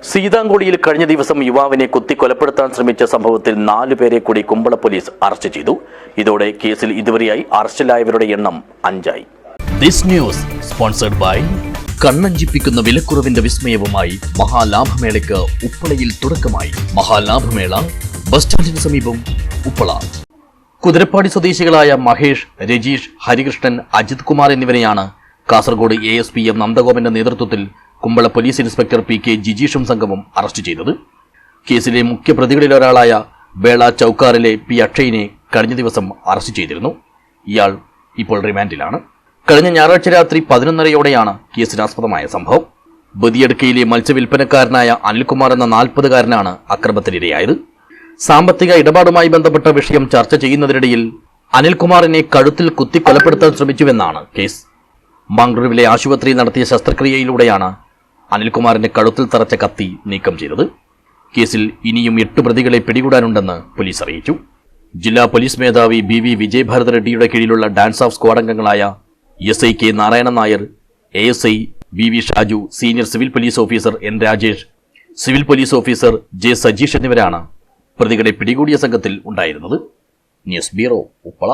സീതാങ്കോടിയിൽ കഴിഞ്ഞ ദിവസം യുവാവിനെ കുത്തിക്കൊലപ്പെടുത്താൻ ശ്രമിച്ച സംഭവത്തിൽ 4 പേരെ കൂടി കുമ്പള പോലീസ് അറസ്റ്റ് ചെയ്തു. ഇതോടെ കേസിൽ ഇതുവരെയായി അറസ്റ്റിലായവരുടെ എണ്ണം 5ആയി. ദിസ് ന്യൂസ് സ്പോൺസർഡ് ബൈ കണ്ണഞ്ചിപ്പിക്കുന്ന വിലക്കുറവിന്റെ വിസ്മയവുമായി മഹാലാഭമേളയ്ക്ക് ഉപ്പളയിൽ തുടക്കമായി. മഹാലാഭമേള ബസ് സ്റ്റാൻഡിന് സമീപം ഉപ്പള. കുതിരപ്പാടി സ്വദേശികളായ മഹേഷ്, രജീഷ്, ഹരികൃഷ്ണൻ, അജിത് കുമാർ എന്നിവരെയാണ് കാസർഗോഡ് ASPM നന്ദഗോപന്റെ നേതൃത്വത്തിൽ കുമ്പള പോലീസ് ഇൻസ്പെക്ടർ PK ജിജീഷും സംഘവും അറസ്റ്റ് ചെയ്തത്. കേസിലെ മുഖ്യപ്രതികളിലൊരാളായ ബേള ചൌക്കാറിലെ P അക്ഷയിനെ കഴിഞ്ഞ ദിവസം അറസ്റ്റ് ചെയ്തിരുന്നു. ഇയാൾ ഇപ്പോൾ റിമാൻഡിലാണ്. കഴിഞ്ഞ ഞായറാഴ്ച രാത്രി 11:30യോടെയാണ് കേസിനാസ്പദമായ സംഭവം. ബദിയടുക്കയിലെ മത്സ്യവിൽപ്പനക്കാരനായ അനിൽകുമാർ എന്ന 40-കാരനാണ് അക്രമത്തിനിരയായത്. സാമ്പത്തിക ഇടപാടുമായി ബന്ധപ്പെട്ട വിഷയം ചർച്ച ചെയ്യുന്നതിനിടയിൽ അനിൽകുമാറിനെ കഴുത്തിൽ കുത്തിക്കൊലപ്പെടുത്താൻ ശ്രമിച്ചുവെന്നാണ് കേസ്. മംഗളൂരുവിലെ ആശുപത്രിയിൽ നടത്തിയ ശസ്ത്രക്രിയയിലൂടെയാണ് അനിൽകുമാറിന്റെ കഴുത്തിൽ തറച്ച കത്തി നീക്കം ചെയ്തത്. കേസിൽ ഇനിയും 8 പ്രതികളെ പിടികൂടാനുണ്ടെന്ന് പോലീസ് അറിയിച്ചു. ജില്ലാ പോലീസ് മേധാവി BV വിജയഭാരത് റെഡ്ഡിയുടെ കീഴിലുള്ള ഡാൻസ് ഓഫ് സ്ക്വാഡ് അംഗങ്ങളായ SI K Narayanan Nair, ASI VV Shaju, senior civil police officer N Rajesh, civil police officer J Sajeesh എന്നിവരാണ് പ്രതികളെ പിടികൂടിയ സംഘത്തിൽ ഉണ്ടായിരുന്നത്. News bureau, Uppala.